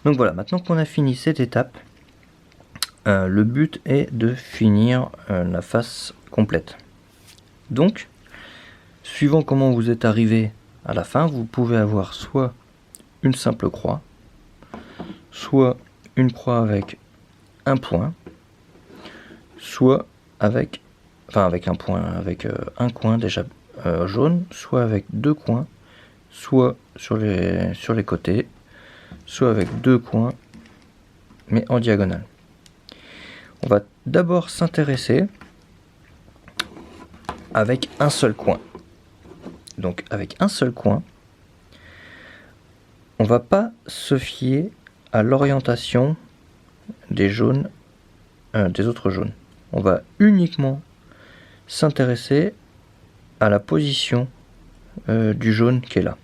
Donc voilà, maintenant qu'on a fini cette étape, le but est de finir la face complète. Donc, suivant comment vous êtes arrivé à la fin, vous pouvez avoir soit une simple croix, soit une croix avec un point, soit avec un point, avec un coin déjà jaune, soit avec deux coins, soit sur les côtés, soit avec deux coins, mais en diagonale. On va d'abord s'intéresser avec un seul coin. Donc avec un seul coin, on va pas se fier à l'orientation des jaunes, des autres jaunes. On va uniquement s'intéresser à la position du jaune qui est là.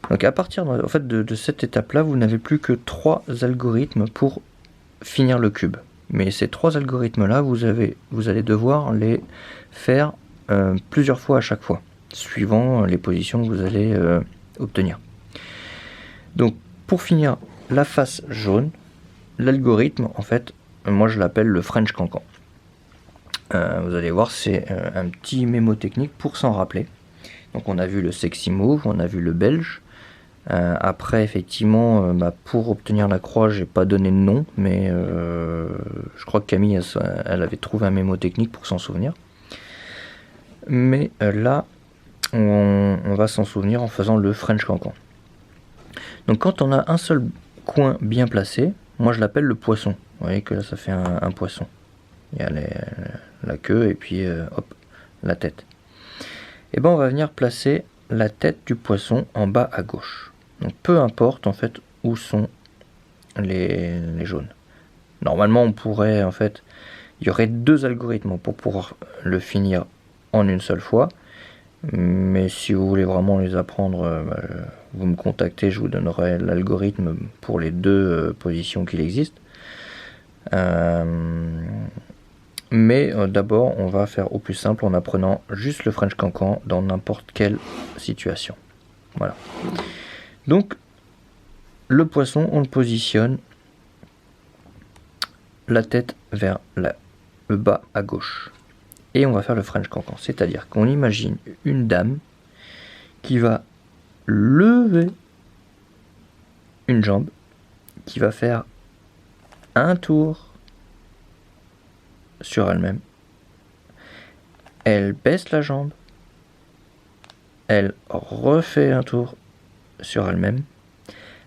Donc à partir de cette étape-là, vous n'avez plus que 3 algorithmes pour finir le cube. Mais ces 3 algorithmes-là, vous allez devoir les faire plusieurs fois à chaque fois, suivant les positions que vous allez obtenir. Donc pour finir la face jaune, l'algorithme, en fait, moi je l'appelle le French Cancan. Vous allez voir, c'est un petit mémo technique pour s'en rappeler. Donc on a vu le sexy move, on a vu le belge. Après, effectivement, pour obtenir la croix, j'ai pas donné de nom, mais je crois que Camille, elle avait trouvé un mémo technique pour s'en souvenir. Mais là, on va s'en souvenir en faisant le French Cancan. Donc quand on a un seul coin bien placé, moi je l'appelle le poisson. Vous voyez que là, ça fait un poisson. Il y a la queue et puis hop, la tête. Et ben on va venir placer la tête du poisson en bas à gauche. Donc peu importe en fait où sont les jaunes. Normalement on pourrait il y aurait 2 algorithmes pour pouvoir le finir en une seule fois. Mais si vous voulez vraiment les apprendre, vous me contactez, je vous donnerai l'algorithme pour les 2 positions qu'il existe. Mais d'abord on va faire au plus simple en apprenant juste le French Cancan dans n'importe quelle situation. Voilà. Donc le poisson, on le positionne la tête vers le bas à gauche. Et on va faire le French Cancan, c'est-à-dire qu'on imagine une dame qui va lever une jambe, qui va faire un tour sur elle-même. Elle baisse la jambe, elle refait un tour sur elle-même,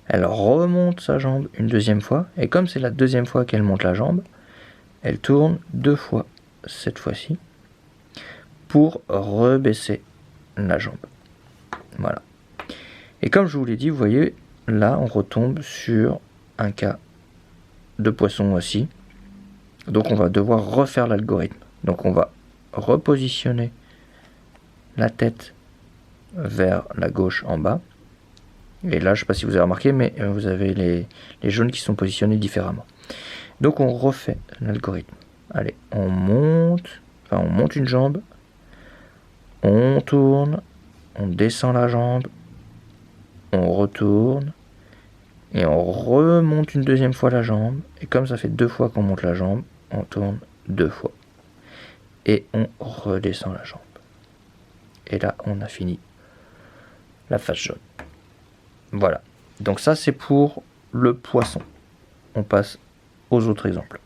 elle remonte sa jambe une deuxième fois, et comme c'est la deuxième fois qu'elle monte la jambe, elle tourne 2 fois cette fois-ci pour rebaisser la jambe. Voilà. Et comme je vous l'ai dit, vous voyez, là on retombe sur un cas de poisson aussi. Donc on va devoir refaire l'algorithme. Donc on va repositionner la tête vers la gauche en bas. Et là, je ne sais pas si vous avez remarqué, mais vous avez les jaunes qui sont positionnés différemment. Donc on refait l'algorithme. Allez, on monte une jambe, on tourne, on descend la jambe, on retourne, et on remonte une deuxième fois la jambe. Et comme ça fait 2 fois qu'on monte la jambe, on tourne 2 fois. Et on redescend la jambe. Et là, on a fini la face jaune. Voilà. Donc ça, c'est pour le poisson. On passe aux autres exemples.